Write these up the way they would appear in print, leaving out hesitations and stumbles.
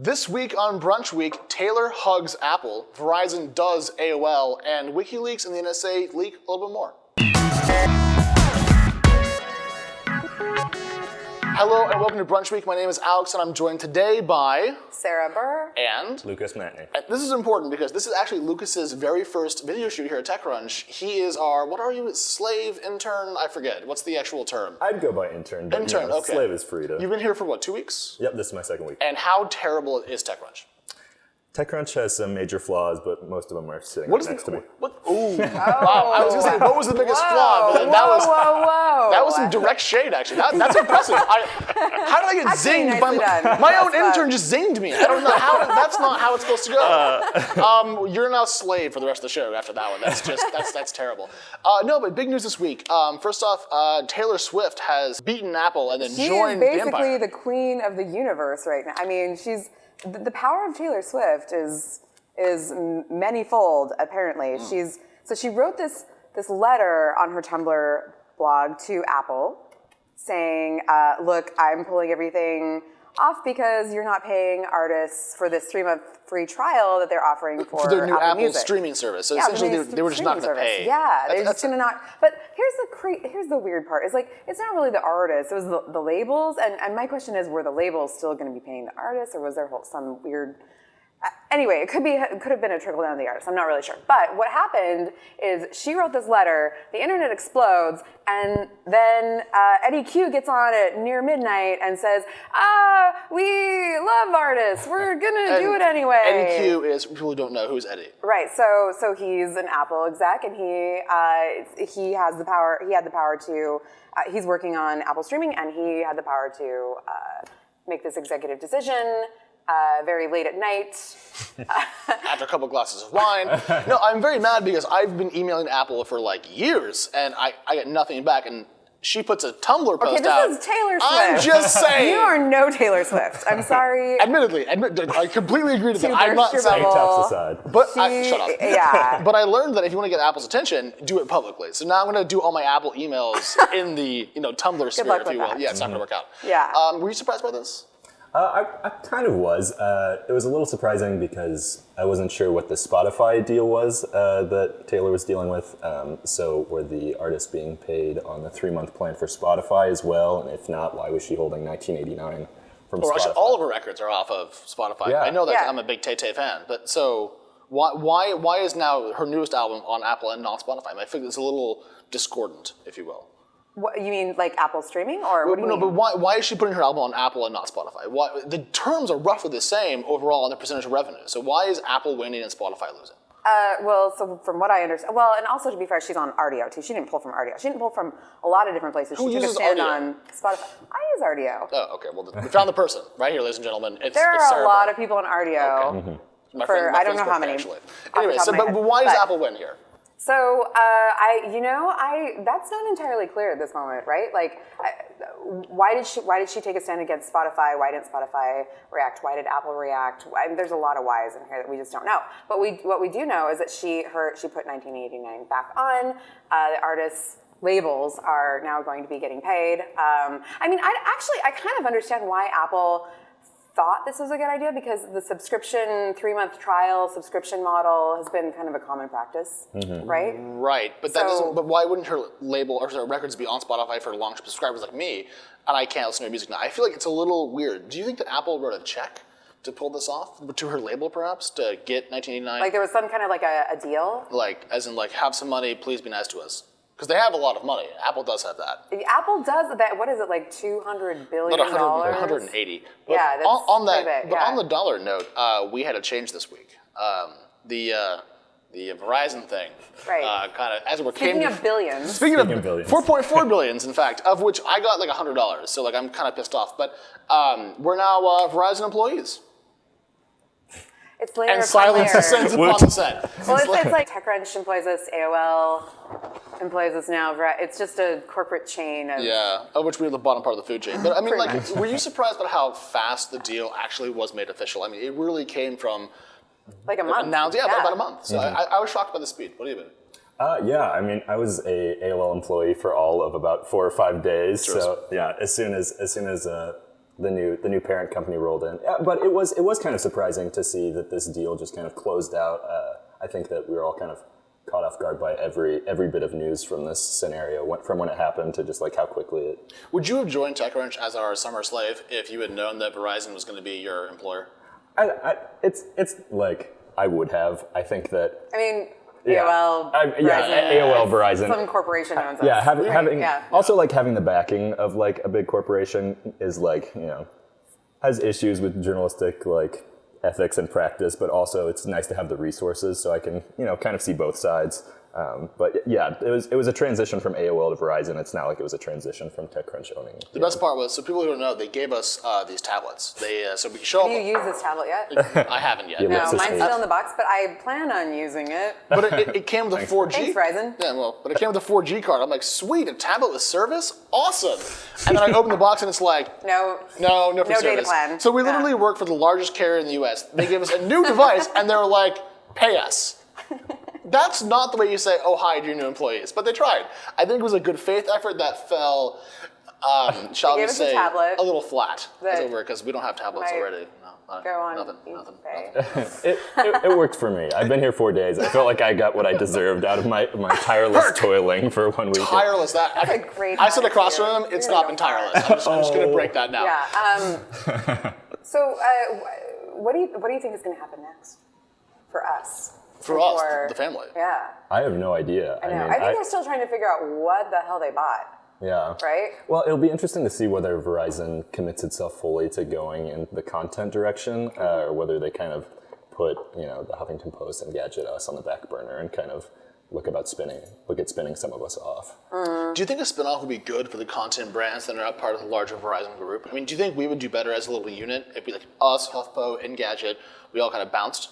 This week on Brunch Week, Taylor hugs Apple, Verizon does AOL, and Wikileaks and the NSA leak a little bit more. Hello and welcome to Brunch Week. My name is Alex and I'm joined today by... Sarah Buhr. And... Lucas Matney. This is important because this is actually Lucas's very first video shoot here at TechCrunch. He is our, what are you, slave, intern? I forget. What's the actual term? I'd go by intern, but intern, okay. Slave is free to... You've been here for what, 2 weeks? Yep, this is my second week. And how terrible is TechCrunch? TechCrunch has some major flaws, but most of them are sitting right next to me. What? Ooh. Wow. I was going to say, what was the biggest flaw? But that was some direct shade, actually. That's impressive. How did I get zinged? My own intern just zinged me. I don't know how. That's not how it's supposed to go. You're now a slave for the rest of the show after that one. That's terrible. No, but big news this week. First off, Taylor Swift has beaten Apple and then joined the empire. She is basically the queen of the universe right now. I mean, the power of Taylor Swift is manyfold, apparently. So she wrote this letter on her Tumblr blog to Apple saying, look, I'm pulling everything off because you're not paying artists for this 3-month free trial that they're offering for their new Apple Music. Streaming service. So essentially they were just not going to pay. Yeah, they're just going to not. But here's the weird part. It's like, it's not really the artists, it was the labels. And my question is, were the labels still going to be paying the artists, or was there some weird... Anyway, it could have been a trickle down to the artist. I'm not really sure. But what happened is she wrote this letter, the internet explodes, and then Eddie Q gets on at near midnight and says, we love artists. We're gonna do it anyway. Eddie Q is, people who don't know, who's Eddie? Right. So he's an Apple exec, and he has the power. He had the power to. He's working on Apple streaming, and he had the power to make this executive decision. Very late at night. After a couple glasses of wine. No, I'm very mad because I've been emailing Apple for like years and I get nothing back, and she puts a Tumblr post out. Okay, this is Taylor Swift. I'm just saying. You are no Taylor Swift. I'm sorry. Admittedly, I completely agree to that. I'm not saying. Taps aside. But shut up. Yeah. But I learned that if you want to get Apple's attention, do it publicly. So now I'm going to do all my Apple emails in the Tumblr sphere, if you will. Yeah, it's not going to work out. Yeah. Were you surprised by this? I kind of was. It was a little surprising because I wasn't sure what the Spotify deal was that Taylor was dealing with. So were the artists being paid on the 3-month plan for Spotify as well? And if not, why was she holding $19.89 from Spotify? Actually, all of her records are off of Spotify. Yeah. I know that I'm a big Tay-Tay fan, but so why is now her newest album on Apple and not Spotify? I think it's a little discordant, if you will. What, you mean like Apple streaming, or what do you mean? No, but why is she putting her album on Apple and not Spotify? The terms are roughly the same overall on the percentage of revenue. So why is Apple winning and Spotify losing? Well, so from what I understand, and also to be fair, she's on Rdio too. She didn't pull from Rdio. She didn't pull from a lot of different places. Who she took a stand on Spotify. I use Rdio. Oh, okay. Well, we found the person right here, ladies and gentlemen. There are a lot of people on Rdio. Okay. Mm-hmm. I don't know how many. Actually. Anyway, but why does Apple win here? So that's not entirely clear at this moment, right? Like, why did she take a stand against Spotify? Why didn't Spotify react? Why did Apple react? There's a lot of whys in here that we just don't know. But what we do know is that she put 1989 back on. The artists' labels are now going to be getting paid. I kind of understand why Apple thought this was a good idea, because the subscription 3-month trial subscription model has been kind of a common practice, right? Right, but But why wouldn't her label or her records be on Spotify for long subscribers like me, and I can't listen to her music now? I feel like it's a little weird. Do you think that Apple wrote a check to pull this off to her label, perhaps, to get 1989? Like there was some kind of like a deal. Like as in like have some money, please be nice to us. Because they have a lot of money. Apple does have that. Apple does that. What is it, like $200 billion? 180. But yeah, that's on that. big, but on the dollar note, we had a change this week. The Verizon thing. Right. Kind of as we're Speaking of billions. Speaking of billions. 4.4 billions, in fact, of which I got like $100. So like I'm kind of pissed off. But we're now Verizon employees. It's layer and upon silence layer. descends upon the set. Well, it's like TechCrunch employs us, AOL employs us now. It's just a corporate chain of... Yeah, of which we're the bottom part of the food chain. But I mean, like, were you surprised about how fast the deal actually was made official? I mean, it really came from... Like a month. Announced, about a month. So I was shocked by the speed. What do you mean? Yeah, I mean, I was a AOL employee for all of about 4 or 5 days. Sure. So yeah, as soon as the new parent company rolled in. But it was kind of surprising to see that this deal just kind of closed out. I think that we were all kind of caught off guard by every bit of news from this scenario, from when it happened to just like how quickly it. Would you have joined TechCrunch as our summer slave if you had known that Verizon was going to be your employer? It's like I would have. I think that. I mean. AOL, AOL, Verizon. Some corporation owns us. Yeah, having also like having the backing of like a big corporation is like, you know, has issues with journalistic like ethics and practice, but also it's nice to have the resources so I can, you know, kind of see both sides. But yeah, it was a transition from AOL to Verizon. It's not like it was a transition from TechCrunch owning. The best part was, so people who don't know, they gave us these tablets. So we show up. Have you used this tablet yet? I haven't yet. Yeah, No, mine's still in the box, but I plan on using it. But it came with a 4G. Thanks, Verizon. Yeah, well, but it came with a 4G card. I'm like, sweet, a tablet with service? Awesome. And then I open the box and it's like, No free data service. plan. So we literally work for the largest carrier in the US. They gave us a new device and they were like, pay us. That's not the way you say, oh, hi to your new employees. But they tried. I think it was a good faith effort that fell, shall we say, a little flat. Because we don't have tablets already. No, go on. Nothing. It worked for me. I've been here 4 days. I felt like I got what I deserved out of my tireless toiling for 1 week. Tireless. That's a great I sit across from him. It's not been tireless. I'm just going to break that now. Yeah. So what do you think is going to happen next for us? For us, the family. Yeah. I have no idea. I know. I think they're still trying to figure out what the hell they bought. Yeah. Right? Well, it'll be interesting to see whether Verizon commits itself fully to going in the content direction, or whether they kind of put, you know, the Huffington Post and Gadget Us on the back burner and kind of look at spinning some of us off. Do you think a spinoff would be good for the content brands that are not part of the larger Verizon group? I mean, do you think we would do better as a little unit? It'd be like us, HuffPo, Engadget, we all kind of bounced?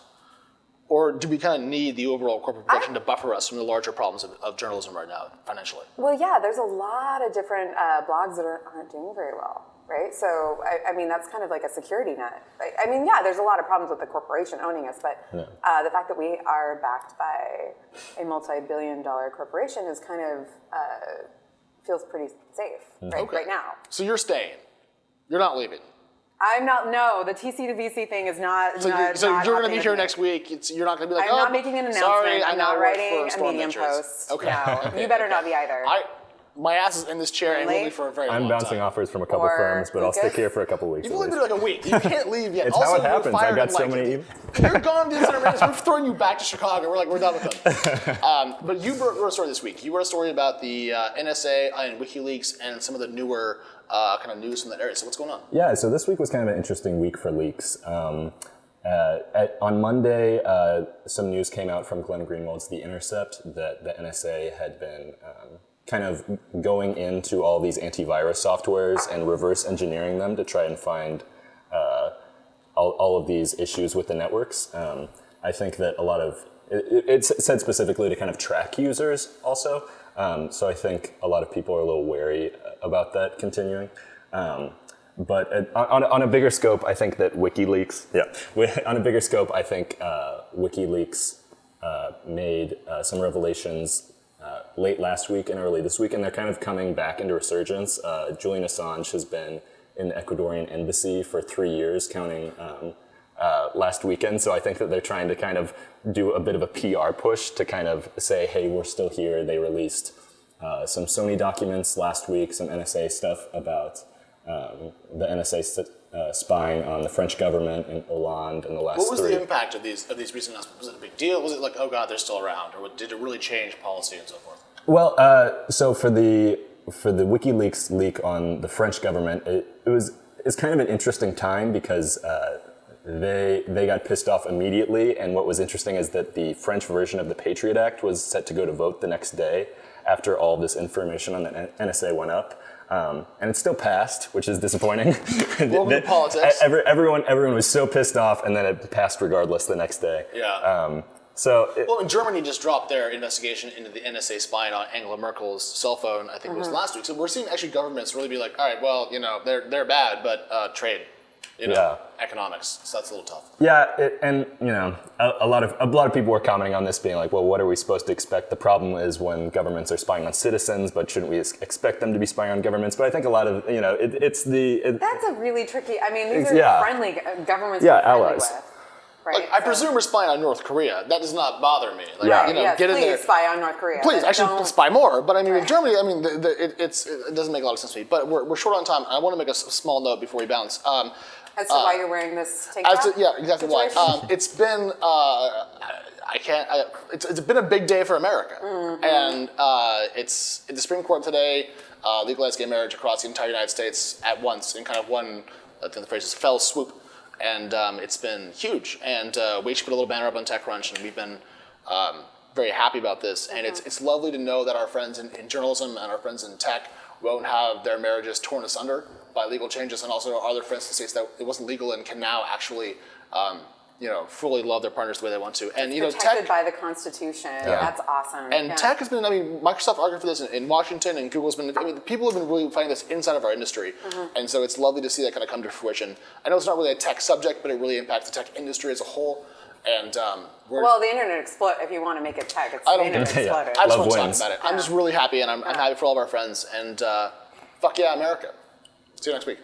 Or do we kind of need the overall corporate protection to buffer us from the larger problems of journalism right now, financially? Well, yeah, there's a lot of different blogs that aren't doing very well, right? So, I mean, that's kind of like a security net. Right? I mean, yeah, there's a lot of problems with the corporation owning us, but the fact that we are backed by a multi-billion-dollar corporation is kind of feels pretty safe right now. So you're staying. You're not leaving. I'm not. No, the TC to VC thing is not. So you're going to be here next week. You're not going to be like, I'm not making an announcement. Sorry, I'm not writing a Medium post. Okay. No, you better not be either. My ass is in this chair and will be for a very long time. I'm bouncing offers from a couple firms, but I'll stick here for a couple weeks. You've only been like a week. You can't leave yet. It's also, how it happens. I got so many. You're gone to Center Minutes. We're throwing you back to Chicago. We're done with them. But you wrote a story this week. You wrote a story about the NSA and Wikileaks and some of the newer kind of news from that area. So what's going on? Yeah, so this week was kind of an interesting week for leaks. On Monday, some news came out from Glenn Greenwald's The Intercept that the NSA had been kind of going into all these antivirus softwares and reverse engineering them to try and find all of these issues with the networks. I think that a lot of, it's said specifically to kind of track users also. So I think a lot of people are a little wary about that continuing. But on a bigger scope, I think that WikiLeaks, WikiLeaks made some revelations late last week and early this week, and they're kind of coming back into resurgence. Julian Assange has been in the Ecuadorian embassy for 3 years, counting last weekend. So I think that they're trying to kind of do a bit of a PR push to kind of say, hey, we're still here. They released some Sony documents last week, some NSA stuff about the NSA spying on the French government in Hollande in the last What was the impact of these recent announcements? Was it a big deal? Was it like, oh God, they're still around? Or did it really change policy and so forth? Well, so for the WikiLeaks leak on the French government, it's kind of an interesting time because they got pissed off immediately. And what was interesting is that the French version of the Patriot Act was set to go to vote the next day after all this information on the NSA went up. And it still passed, which is disappointing. Welcome to politics. Everyone was so pissed off, and then it passed regardless the next day. Yeah. Well, Germany just dropped their investigation into the NSA spying on Angela Merkel's cell phone, I think it was last week. So we're seeing actually governments really be like, all right, well, you know, they're bad, but trade. economics. So that's a little tough. Yeah, and a lot of people were commenting on this, being like, well, what are we supposed to expect? The problem is when governments are spying on citizens, but shouldn't we expect them to be spying on governments? But I think a lot of that's a really tricky. I mean, these are friendly governments. Yeah, we're friendly allies. with. Right, I presume we're spying on North Korea. That does not bother me. Like, yes, get in there. Please spy on North Korea. Please, actually spy more. But I mean, in Germany, I mean, it doesn't make a lot of sense to me. But we're short on time. I want to make a small note before we bounce. As to why you're wearing this tank top? Yeah, exactly why. It's been it's been a big day for America, and it's the Supreme Court today legalized gay marriage across the entire United States at once in kind of one, I think the phrase is fell swoop. And it's been huge. And we actually put a little banner up on TechCrunch, and we've been very happy about this. And it's lovely to know that our friends in journalism and our friends in tech won't have their marriages torn asunder by legal changes, and also our other friends in states that it wasn't legal and can now actually fully love their partners the way they want to. And protected tech, by the Constitution. Yeah. That's awesome. And tech has been, Microsoft argued for this in Washington, and Google's been, people have been really fighting this inside of our industry. And so it's lovely to see that kind of come to fruition. I know it's not really a tech subject, but it really impacts the tech industry as a whole. And the internet exploded. If you want to make it tech, the internet exploded. I just want to talk about it. I'm just really happy, and I'm happy for all of our friends. And fuck yeah, America. See you next week.